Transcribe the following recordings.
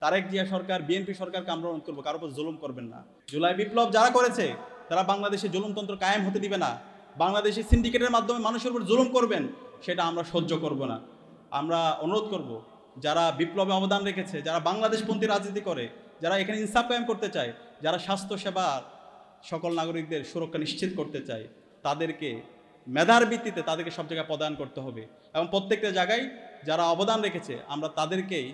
তারেক জিয়া সরকার, BNP সরকারকে আমরা অনুরোধ করবো, কারোর উপর জুলুম করবেন না। জুলাই বিপ্লব যারা করেছে তারা বাংলাদেশে জুলুমতন্ত্র কায়েম হতে দিবে না। বাংলাদেশে সিন্ডিকেটের মাধ্যমে মানুষের উপর জুলুম করবেন, সেটা আমরা সহ্য করব না। আমরা অনুরোধ করব, যারা বিপ্লবে অবদান রেখেছে, যারা বাংলাদেশপন্থী রাজনীতি করে, যারা এখানে ইনসাফ কায়েম করতে চায়, যারা স্বাস্থ্যসেবা সকল নাগরিকদের সুরক্ষা নিশ্চিত করতে চায়, তাদেরকে মেধার ভিত্তিতে তাদেরকে সব জায়গায় প্রদান করতে হবে। এবং প্রত্যেকটা জায়গায় যারা অবদান রেখেছে আমরা তাদেরকেই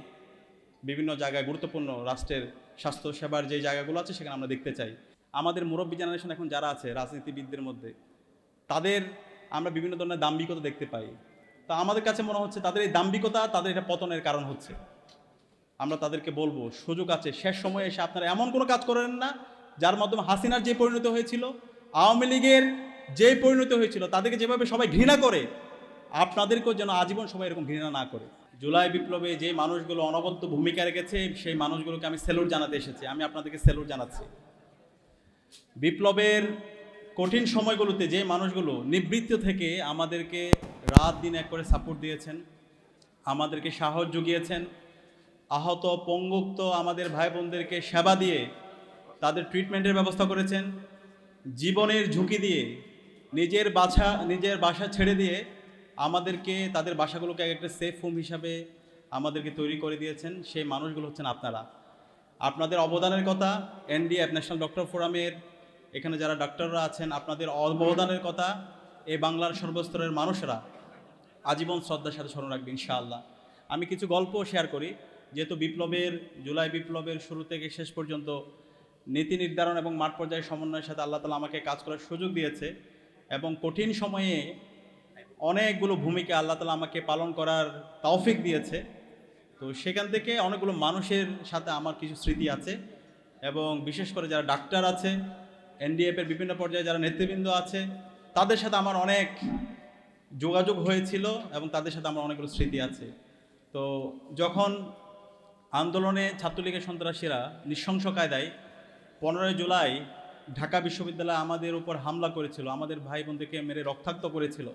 বিভিন্ন জায়গায় গুরুত্বপূর্ণ রাষ্ট্রের স্বাস্থ্যসেবার যে জায়গাগুলো আছে সেখানে আমরা দেখতে চাই। আমাদের মুরব্বী জেনারেশন এখন যারা আছে রাজনীতিবিদদের মধ্যে, তাদের আমরা বিভিন্ন ধরনের দাম্ভিকতা দেখতে পাই। তা আমাদের কাছে মনে হচ্ছে তাদের এই দাম্ভিকতা, তাদের এটা পতনের কারণ হচ্ছে। আমরা তাদেরকে বলবো, সুযোগ আছে, শেষ সময়ে এসে আপনারা এমন কোনো কাজ করেন না যার মাধ্যমে হাসিনার যে পরিণতি হয়েছিল, আওয়ামী লীগের যে পরিণতি হয়েছিল, তাদেরকে যেভাবে সবাই ঘৃণা করে, আপনাদেরকেও যেন আজীবন সবাই এরকম ঘৃণা না করে। জুলাই বিপ্লবে যে মানুষগুলো অনবদ্য ভূমিকা রেখেছে, সেই মানুষগুলোকে আমি স্যালুট জানাতে এসেছি। আমি আপনাদেরকে স্যালুট জানাচ্ছি। বিপ্লবের কঠিন সময়গুলোতে যে মানুষগুলো নিবৃত্ত থেকে আমাদেরকে রাত দিন এক করে সাপোর্ট দিয়েছেন, আমাদেরকে সাহস জুগিয়েছেন, আহত পঙ্গুক্ত আমাদের ভাই বোনদেরকে সেবা দিয়ে তাদের ট্রিটমেন্টের ব্যবস্থা করেছেন, জীবনের ঝুঁকি দিয়ে নিজের বাসা ছেড়ে দিয়ে আমাদেরকে তাদের বাসাগুলোকে একটা সেফ হোম হিসাবে আমাদেরকে তৈরি করে দিয়েছেন, সেই মানুষগুলো হচ্ছেন আপনারা। আপনাদের অবদানের কথা এনডিএফ ন্যাশনাল ডক্টর ফোরামের এখানে যারা ডাক্তাররা আছেন, আপনাদের অবদানের কথা এই বাংলার সর্বস্তরের মানুষরা আজীবন শ্রদ্ধার সাথে স্মরণ রাখবে ইনশাআল্লাহ। আমি কিছু গল্প শেয়ার করি। যেহেতু জুলাই বিপ্লবের শুরু থেকে শেষ পর্যন্ত নীতি নির্ধারণ এবং মাঠ পর্যায়ে সমন্বয়ের সাথে আল্লাহ তাআলা আমাকে কাজ করার সুযোগ দিয়েছে, এবং কঠিন সময়ে অনেকগুলো ভূমিকা আল্লাহ তাআলা আমাকে পালন করার তৌফিক দিয়েছে। তো সেখান থেকে অনেকগুলো মানুষের সাথে আমার কিছু স্মৃতি আছে, এবং বিশেষ করে যারা ডাক্তার আছে, এনডিএফের বিভিন্ন পর্যায়ে যারা নেতৃবৃন্দ আছে, তাদের সাথে আমার অনেক যোগাযোগ হয়েছিল এবং তাদের সাথে আমার অনেকগুলো স্মৃতি আছে। তো যখন আন্দোলনে ছাত্রলীগের সন্ত্রাসীরা নৃশংস কায়দায় 15 জুলাই ঢাকা বিশ্ববিদ্যালয়ে আমাদের উপর হামলা করেছিল, আমাদের ভাই বোনদেরকে মেরে রক্তাক্ত করেছিল,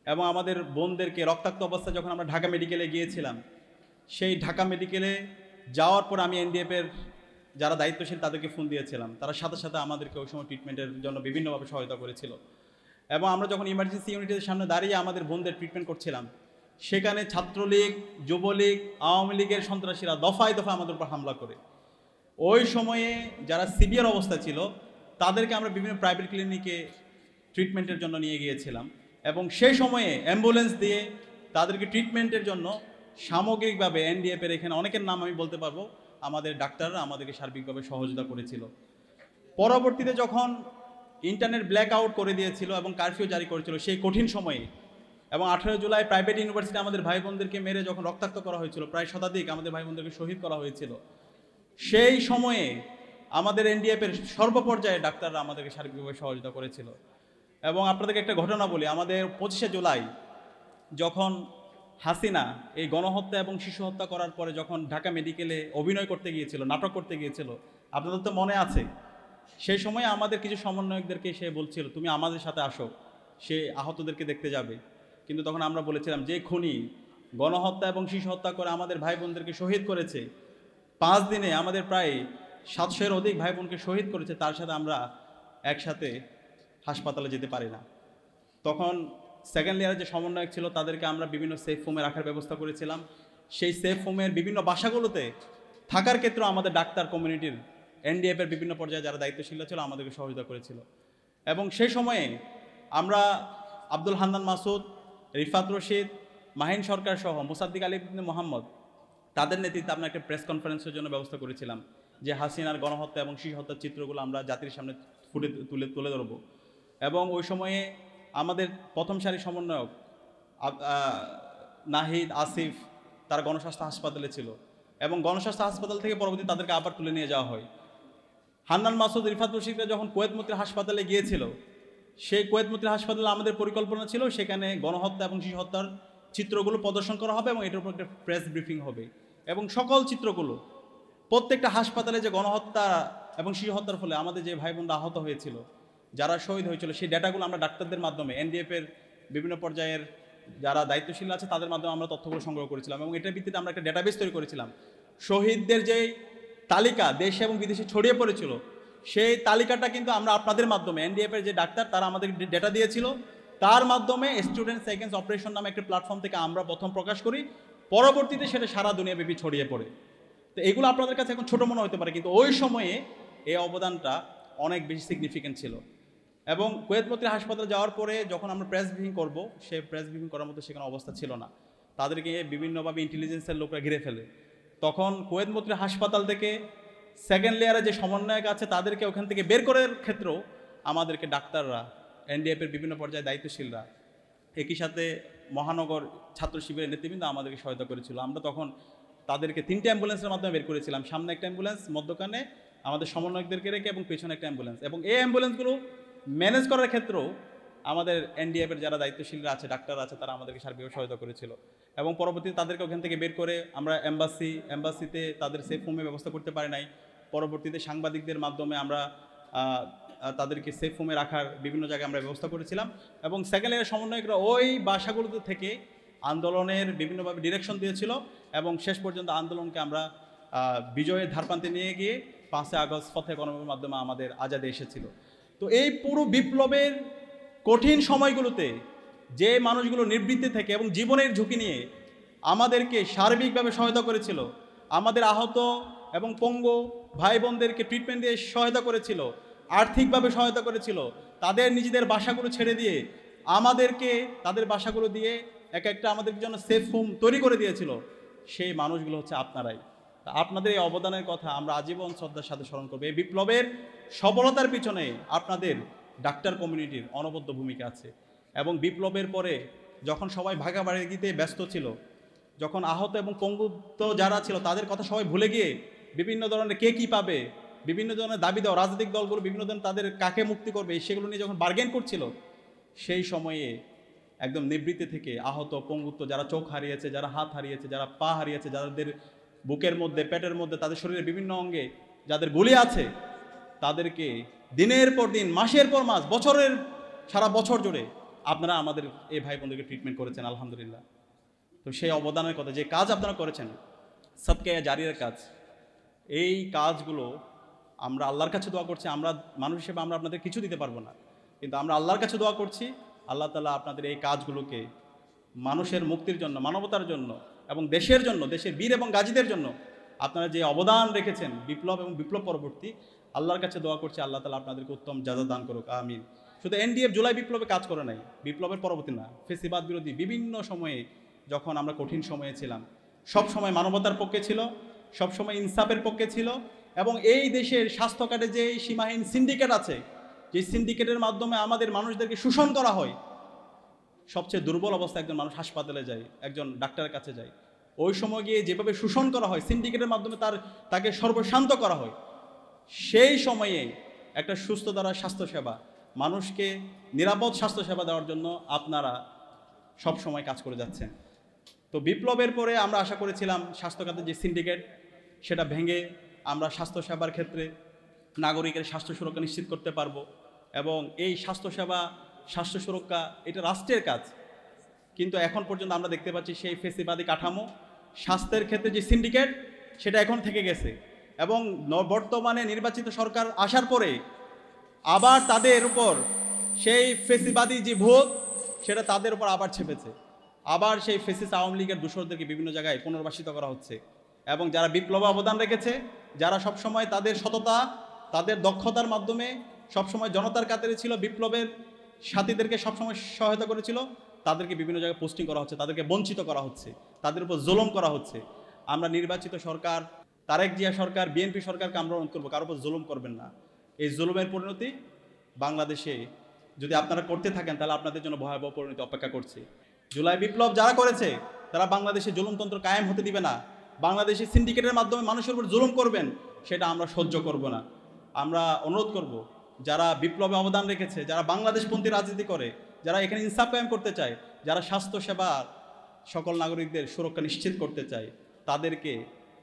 এবং আমাদের বোনদেরকে রক্তাক্ত অবস্থায় যখন আমরা ঢাকা মেডিকেলে গিয়েছিলাম, সেই ঢাকা মেডিকেলে যাওয়ার পর আমি এনডিএফের যারা দায়িত্বশীল তাদেরকে ফোন দিয়েছিলাম। তারা সাথে সাথে আমাদেরকে ওই সময় ট্রিটমেন্টের জন্য বিভিন্নভাবে সহায়তা করেছিল। এবং আমরা যখন ইমার্জেন্সি ইউনিটের সামনে দাঁড়িয়ে আমাদের বোনদের ট্রিটমেন্ট করছিলাম, সেখানে ছাত্রলীগ, যুবলীগ, আওয়ামী লীগের সন্ত্রাসীরা দফায় দফায় আমাদের উপর হামলা করে। ওই সময়ে যারা সিভিয়ার অবস্থা ছিল তাদেরকে আমরা বিভিন্ন প্রাইভেট ক্লিনিকে ট্রিটমেন্টের জন্য নিয়ে গিয়েছিলাম, এবং সেই সময়ে অ্যাম্বুলেন্স দিয়ে তাদেরকে ট্রিটমেন্টের জন্য সামগ্রিকভাবে এনডিএফের এখানে অনেকের নাম আমি বলতে পারবো, আমাদের ডাক্তাররা আমাদেরকে সার্বিকভাবে সহযোগিতা করেছিল। পরবর্তীতে যখন ইন্টারনেট ব্ল্যাক আউট করে দিয়েছিল এবং কারফিউ জারি করেছিল সেই কঠিন সময়ে, এবং 18 জুলাই প্রাইভেট ইউনিভার্সিটি আমাদের ভাই বোনদেরকে মেরে যখন রক্তাক্ত করা হয়েছিল, প্রায় শতাধিক আমাদের ভাই বোনদেরকে শহীদ করা হয়েছিল, সেই সময়ে আমাদের এনডিএফের সর্বপর্যায়ে ডাক্তাররা আমাদেরকে সার্বিকভাবে সহযোগিতা করেছিল। এবং আপনাদেরকে একটা ঘটনা বলি, আমাদের 25 জুলাই যখন হাসিনা এই গণহত্যা এবং শিশু হত্যা করার পরে যখন ঢাকা মেডিকেলে অভিনয় করতে গিয়েছিল, নাটক করতে গিয়েছিল, আপনাদের তো মনে আছে, সেই সময় আমাদের কিছু সমন্বয়কদেরকে সে বলছিল তুমি আমাদের সাথে আসো, সে আহতদেরকে দেখতে যাবে। কিন্তু তখন আমরা বলেছিলাম যে খুনি গণহত্যা এবং শিশু হত্যা করে আমাদের ভাই বোনদেরকে শহীদ করেছে, 5 দিনে আমাদের প্রায় 700-এর অধিক ভাই বোনকে শহীদ করেছে, তার সাথে আমরা একসাথে হাসপাতালে যেতে পারি না। তখন সেকেন্ড লেয়ারে যে সমন্বয়ক ছিল তাদেরকে আমরা বিভিন্ন সেফ হোমে রাখার ব্যবস্থা করেছিলাম। সেই সেফ হোমের বিভিন্ন বাসাগুলোতে থাকার ক্ষেত্রেও আমাদের ডাক্তার কমিউনিটির এনডিএফের বিভিন্ন পর্যায়ে যারা দায়িত্বশীল ছিল আমাদেরকে সহযোগিতা করেছিল। এবং সেই সময়ে আমরা আব্দুল হান্নান মাসুদ, রিফাত রশিদ, মাহিন সরকার সহ মোসাদ্দিক আলী ইবনে মোহাম্মদ, তাদের নেতৃত্বে আমরা একটা প্রেস কনফারেন্সের জন্য ব্যবস্থা করেছিলাম, যে হাসিনার গণহত্যা এবং শিশু হত্যার চিত্রগুলো আমরা জাতির সামনে তুলে ধরবো। এবং ওই সময়ে আমাদের প্রথম সারি সমন্বয়ক নাহিদ, আসিফ, তারা গণস্বাস্থ্য হাসপাতালে ছিল, এবং গণস্বাস্থ্য হাসপাতাল থেকে পরবর্তী তাদেরকে আবার তুলে নিয়ে যাওয়া হয়। হান্নান মাসুদ, রিফাত রশিদরা যখন কুয়েত মৈত্রী হাসপাতালে গিয়েছিল, সেই কুয়েত মৈত্রী হাসপাতালে আমাদের পরিকল্পনা ছিল সেখানে গণহত্যা এবং শিশু হত্যার চিত্রগুলো প্রদর্শন করা হবে এবং এটার উপর একটা প্রেস ব্রিফিং হবে, এবং সকল চিত্রগুলো প্রত্যেকটা হাসপাতালে যে গণহত্যা এবং শিশু হত্যার ফলে আমাদের যে ভাই বোনরা আহত হয়েছিল, যারা শহীদ হয়েছিল, সেই ডেটাগুলো আমরা ডাক্তারদের মাধ্যমে এনডিএফের বিভিন্ন পর্যায়ের যারা দায়িত্বশীল আছে তাদের মাধ্যমে আমরা তথ্যগুলো সংগ্রহ করেছিলাম, এবং এটার ভিত্তিতে আমরা একটা ডেটাবেস তৈরি করেছিলাম শহীদদের যে তালিকা দেশে এবং বিদেশে ছড়িয়ে পড়েছিল, সেই তালিকাটা কিন্তু আমরা আপনাদের মাধ্যমে এনডিএফের যে ডাক্তার তারা আমাদের ডেটা দিয়েছিল, তার মাধ্যমে স্টুডেন্টস এগেন্স্ট অপারেশন নামে একটা প্ল্যাটফর্ম থেকে আমরা প্রথম প্রকাশ করি, পরবর্তীতে সেটা সারা দুনিয়াব্যাপী ছড়িয়ে পড়ে। তো এগুলো আপনাদের কাছে এখন ছোটো মনে হতে পারে, কিন্তু ওই সময়ে এই অবদানটা অনেক বেশি সিগনিফিকেন্ট ছিল। এবং কুয়েত মৈত্রী হাসপাতালে যাওয়ার পরে যখন আমরা প্রেস ব্রিফিং করব, সেই প্রেস ব্রিফিং করার মতো সেখানে অবস্থা ছিল না, তাদেরকে বিভিন্নভাবে ইন্টেলিজেন্সের লোকরা ঘিরে ফেলে। তখন কুয়েত মৈত্রী হাসপাতাল থেকে সেকেন্ড লেয়ারে যে সমন্বয়ক আছে তাদেরকে ওখান থেকে বের করার ক্ষেত্রেও আমাদেরকে ডাক্তাররা, এনডিএফের বিভিন্ন পর্যায়ে দায়িত্বশীলরা, একই সাথে মহানগর ছাত্র শিবিরের নেতৃবৃন্দ আমাদেরকে সহায়তা করেছিল। আমরা তখন তাদেরকে 3টে অ্যাম্বুলেন্সের মাধ্যমে বের করেছিলাম, সামনে একটা অ্যাম্বুলেন্স, মধ্যখানে আমাদের সমন্বয়কদেরকে রেখে এবং পেছনে একটা অ্যাম্বুলেন্স। এবং এই অ্যাম্বুলেন্সগুলো ম্যানেজ করার ক্ষেত্রেও আমাদের এনডিএফের যারা দায়িত্বশীলরা আছে, ডাক্তার আছে, তারা আমাদেরকে সার্বিক সহায়তা করেছিল। এবং পরবর্তীতে তাদেরকে ওখান থেকে বের করে আমরা এম্বাসিতে তাদের সেফ হোমের ব্যবস্থা করতে পারি নাই। পরবর্তীতে সাংবাদিকদের মাধ্যমে আমরা তাদেরকে সেফ হোমে রাখার বিভিন্ন জায়গায় আমরা ব্যবস্থা করেছিলাম। এবং সেকেন্ড লেয়ারের সমন্বয়করা ওই বাসাগুলোতে থেকে আন্দোলনের বিভিন্নভাবে ডিরেকশন দিয়েছিল এবং শেষ পর্যন্ত আন্দোলনকে আমরা বিজয়ের ধারপ্রান্তে নিয়ে গিয়ে 5 আগস্ট ফতে কর্মের মাধ্যমে আমাদের আজাদে এসেছিল। তো এই পুরো বিপ্লবের কঠিন সময়গুলোতে যে মানুষগুলো নিবৃত্তি থেকে এবং জীবনের ঝুঁকি নিয়ে আমাদেরকে সার্বিকভাবে সহায়তা করেছিল, আমাদের আহত এবং পঙ্গু ভাই বোনদেরকে ট্রিটমেন্ট দিয়ে সহায়তা করেছিল, আর্থিকভাবে সহায়তা করেছিল, তাদের নিজেদের বাসাগুলো ছেড়ে দিয়ে আমাদেরকে তাদের বাসাগুলো দিয়ে একটা আমাদের জন্য সেফ হোম তৈরি করে দিয়েছিল, সেই মানুষগুলো হচ্ছে আপনারাই। আপনাদের এই অবদানের কথা আমরা আজীবন শ্রদ্ধার সাথে স্মরণ করবো। এই বিপ্লবের সফলতার পিছনে আপনাদের ডাক্তার কমিউনিটির অনবদ্য ভূমিকা আছে। এবং বিপ্লবের পরে যখন সবাই ভাগাভাগিতে ব্যস্ত ছিল, যখন আহত এবং পঙ্গুত্ব যারা ছিল তাদের কথা সবাই ভুলে গিয়ে বিভিন্ন ধরনের কে কী পাবে, বিভিন্ন ধরনের দাবি দেওয়া, রাজনৈতিক দলগুলো বিভিন্ন ধরনের তাদের কাকে মুক্তি করবে সেগুলো নিয়ে যখন বার্গেন করছিল, সেই সময়ে একদম নিবৃত্তি থেকে আহত পঙ্গুত্ব যারা চোখ হারিয়েছে, যারা হাত হারিয়েছে, যারা পা হারিয়েছে, যাদের বুকের মধ্যে, পেটের মধ্যে, তাদের শরীরের বিভিন্ন অঙ্গে যাদের গুলি আছে, তাদেরকে দিনের পর দিন, মাসের পর মাস, বছরের সারা বছর জুড়ে আপনারা আমাদের এই ভাই বোনদেরকে ট্রিটমেন্ট করেছেন, আলহামদুলিল্লাহ। তো সেই অবদানের কথা, যে কাজ আপনারা করেছেন, সবকে জারির কাজ, এই কাজগুলো আমরা আল্লাহর কাছে দোয়া করছি। আমরা মানুষ হিসেবে আমরা আপনাদের কিছু দিতে পারবো না, কিন্তু আমরা আল্লাহর কাছে দোয়া করছি আল্লাহ তাআলা আপনাদের এই কাজগুলোকে মানুষের মুক্তির জন্য, মানবতার জন্য এবং দেশের জন্য, দেশের বীর এবং গাজীদের জন্য আপনারা যে অবদান রেখেছেন বিপ্লব এবং বিপ্লব পরবর্তী, আল্লাহর কাছে দোয়া করছি আল্লাহ তাআলা আপনাদেরকে উত্তম জাযা দান করুক, আমিন। শুধু এনডিএফ জুলাই বিপ্লবে কাজ করে নাই, বিপ্লবের পরবর্তী না, ফেসিবাদ বিরোধী বিভিন্ন সময়ে যখন আমরা কঠিন সময়ে ছিলাম, সব সময় মানবতার পক্ষে ছিল, সব সময় ইনসাফের পক্ষে ছিল। এবং এই দেশের স্বাস্থ্য খাতে যে সীমাহীন সিন্ডিকেট আছে, যে সিন্ডিকেটের মাধ্যমে আমাদের মানুষদেরকে শোষণ করা হয়, সবচেয়ে দুর্বল অবস্থা একজন মানুষ হাসপাতালে যায়, একজন ডাক্তারের কাছে যায়, ওই সময় গিয়ে যেভাবে শোষণ করা হয়, সিন্ডিকেটের মাধ্যমে তাকে সর্বশান্ত করা হয়, সেই সময়ে একটা সুস্থ দ্বারা স্বাস্থ্যসেবা, মানুষকে নিরাপদ স্বাস্থ্যসেবা দেওয়ার জন্য আপনারা সব সময় কাজ করে যাচ্ছেন। তো বিপ্লবের পরে আমরা আশা করেছিলাম স্বাস্থ্যখাতের যে সিন্ডিকেট, সেটা ভেঙে আমরা স্বাস্থ্যসেবার ক্ষেত্রে নাগরিকের স্বাস্থ্য সুরক্ষা নিশ্চিত করতে পারবো। এবং এই স্বাস্থ্যসেবা, স্বাস্থ্য সুরক্ষা এটা রাষ্ট্রের কাজ, কিন্তু এখন পর্যন্ত আমরা দেখতে পাচ্ছি সেই ফেসিবাদী কাঠামো, স্বাস্থ্যের ক্ষেত্রে যে সিন্ডিকেট, সেটা এখন থেকে গেছে। এবং বর্তমানে নির্বাচিত সরকার আসার পরে আবার তাদের উপর সেই ফেসিবাদী যে ভূত, সেটা তাদের উপর আবার ছেপেছে। আবার সেই ফেসিস আওয়ামী লীগের দূষরদেরকে বিভিন্ন জায়গায় পুনর্বাসিত করা হচ্ছে। এবং যারা বিপ্লবে অবদান রেখেছে, যারা সবসময় তাদের সততা, তাদের দক্ষতার মাধ্যমে সবসময় জনতার কাতারে ছিল, বিপ্লবের সাথীদেরকে সবসময় সহায়তা করেছিল, তাদেরকে বিভিন্ন জায়গায় পোস্টিং করা হচ্ছে, তাদেরকে বঞ্চিত করা হচ্ছে, তাদের উপর জুলুম করা হচ্ছে। আমরা নির্বাচিত সরকার, তারেক জিয়া সরকার, বিএনপি সরকারকে আমরা অনুরোধ করবো, কারোর উপর জুলুম করবেন না। এই জুলুমের পরিণতি বাংলাদেশে যদি আপনারা করতে থাকেন, তাহলে আপনাদের জন্য ভয়াবহ পরিণতি অপেক্ষা করছে। জুলাই বিপ্লব যারা করেছে, তারা বাংলাদেশে জুলুমতন্ত্র কায়েম হতে দিবে না। বাংলাদেশে সিন্ডিকেটের মাধ্যমে মানুষের উপর জুলুম করবেন, সেটা আমরা সহ্য করব না। আমরা অনুরোধ করব, যারা বিপ্লবে অবদান রেখেছে, যারা বাংলাদেশপন্থী রাজনীতি করে, যারা এখানে ইনসাফ কায়েম করতে চায়, যারা স্বাস্থ্যসেবা সকল নাগরিকদের সুরক্ষা নিশ্চিত করতে চায়, তাদেরকে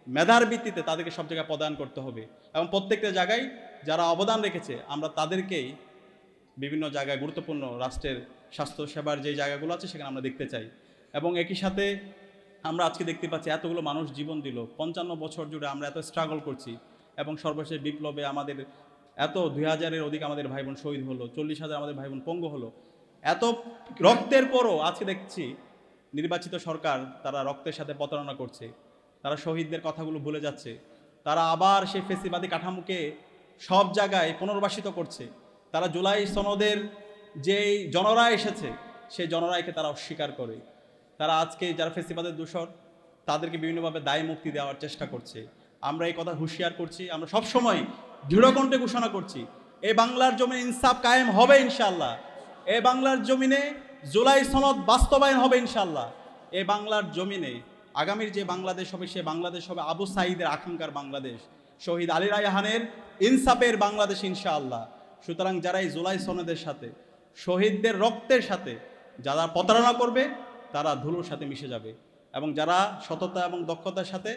মেধার ভিত্তিতে তাদেরকে সব জায়গায় প্রদান করতে হবে। এবং প্রত্যেকটা জায়গায় যারা অবদান রেখেছে, আমরা তাদেরকেই বিভিন্ন জায়গায় গুরুত্বপূর্ণ রাষ্ট্রের স্বাস্থ্যসেবার যে জায়গাগুলো আছে সেখানে আমরা দেখতে চাই। এবং একই সাথে আমরা আজকে দেখতে পাচ্ছি এতগুলো মানুষ জীবন দিল, 55 বছর জুড়ে আমরা এত স্ট্রাগল করছি, এবং সর্বশেষ বিপ্লবে আমাদের এত 2000-এর অধিক আমাদের ভাই বোন শহীদ হলো, 40,000 আমাদের ভাই বোন পঙ্গু হলো। এত রক্তের পরও আজকে দেখছি নির্বাচিত সরকার তারা রক্তের সাথে প্রতারণা করছে, তারা শহীদদের কথাগুলো ভুলে যাচ্ছে, তারা আবার সেই ফেসিবাদী কাঠামোকে সব জায়গায় পুনর্বাসিত করছে। তারা জুলাই সনদের যেই জনরা এসেছে সেই জনরাইকে তারা অস্বীকার করে। তারা আজকে যারা ফেসিবাদের দূষর তাদেরকে বিভিন্নভাবে দায় মুক্তি দেওয়ার চেষ্টা করছে। আমরা এই কথা হুঁশিয়ার করছি, আমরা সবসময় দৃঢ়কণ্ঠে ঘোষণা করছি, এই বাংলার জমিনে ইনসাফ কায়েম হবে ইনশাআল্লাহ। এই বাংলার জমিনে জুলাই সনদ বাস্তবায়ন হবে ইনশাআল্লাহ। এই বাংলার জমিনে আগামীর যে বাংলাদেশ হবে সে বাংলাদেশ হবে আবু সাঈদের আকাঙ্ক্ষার বাংলাদেশ, শহীদ আলী রায়হানের ইনসাফের বাংলাদেশ ইনশাআল্লাহ। সুতরাং যারা এই জুলাই সনদের সাথে, শহীদদের রক্তের সাথে যারা প্রতারণা করবে তারা ধুলোর সাথে মিশে যাবে, এবং যারা সততা এবং দক্ষতার সাথে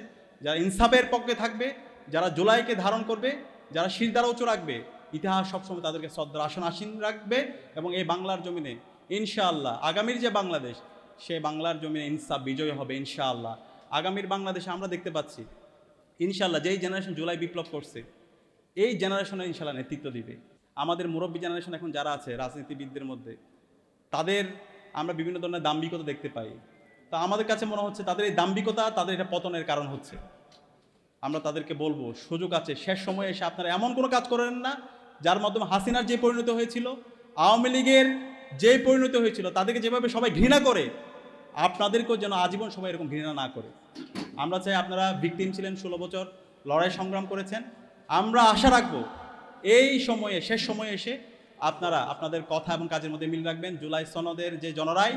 যারা ইনসাফের পক্ষে থাকবে, যারা জুলাইকে ধারণ করবে, যারা শিরদাঁড়া উঁচু রাখবে, ইতিহাস সবসময় তাদেরকে শ্রদ্ধার আসীন রাখবে। এবং এই বাংলার জমিনে ইনশাআল্লাহ আগামীর যে বাংলাদেশ, সে বাংলার জমিনে ইনসাফ বিজয় হবে ইনশাআল্লাহ। আগামীর বাংলাদেশে আমরা দেখতে পাচ্ছি ইনশাআল্লাহ যেই জেনারেশন জুলাই বিপ্লব করছে, এই জেনারেশনে ইনশাআল্লাহ নেতৃত্ব দিবে। আমাদের মুরব্বী জেনারেশন এখন যারা আছে রাজনীতিবিদদের মধ্যে, তাদের আমরা বিভিন্ন ধরনের দাম্ভিকতা দেখতে পাই। তা আমাদের কাছে মনে হচ্ছে তাদের এই দাম্ভিকতা তাদের এটা পতনের কারণ হচ্ছে। আমরা তাদেরকে বলবো, সুযোগ আছে, শেষ সময়ে এসে আপনারা এমন কোনো কাজ করেন না যার মাধ্যমে হাসিনার যে পরিণতি হয়েছিল, আওয়ামী লীগের যে পরিণতি হয়েছিল, তাদেরকে যেভাবে সবাই ঘৃণা করে, আপনাদেরকেও যেন আজীবন সবাই এরকম ঘৃণা না করে। আমরা চাই, আপনারা ভিকটিম ছিলেন, 16 বছর লড়াই সংগ্রাম করেছেন। আমরা আশা রাখবো এই সময়ে, শেষ সময়ে এসে আপনারা আপনাদের কথা এবং কাজের মধ্যে মিল রাখবেন। জুলাই সনদের যে জনরাই,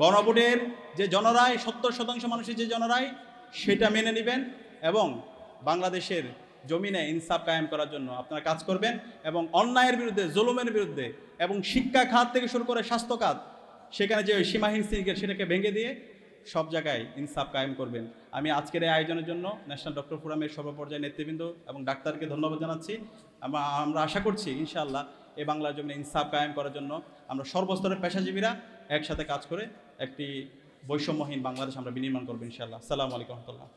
গণভোটের যে জনরাই, 70% মানুষের যে জনরাই, সেটা মেনে নেবেন এবং বাংলাদেশের জমিনে ইনসাফ কায়েম করার জন্য আপনারা কাজ করবেন, এবং অন্যায়ের বিরুদ্ধে, জুলুমের বিরুদ্ধে, এবং শিক্ষা খাত থেকে শুরু করে স্বাস্থ্য খাত, সেখানে যে সীমাহীন সিন্ডিকেট সেটাকে ভেঙে দিয়ে সব জায়গায় ইনসাফ কায়েম করবেন। আমি আজকের এই আয়োজনের জন্য ন্যাশনাল ডক্টর ফোরামের সর্বপর্যায়ে নেতৃবৃন্দ এবং ডাক্তারকে ধন্যবাদ জানাচ্ছি। আমরা আশা করছি ইনশাআল্লাহ এই বাংলার জন্য ইনসাফ কায়েম করার জন্য আমরা সর্বস্তরের পেশাজীবীরা একসাথে কাজ করে একটি বৈষম্যহীন বাংলাদেশ আমরা বিনির্মাণ করবো ইনশাআল্লাহ। আসসালামু আলাইকুম রহমতুল্লাহ।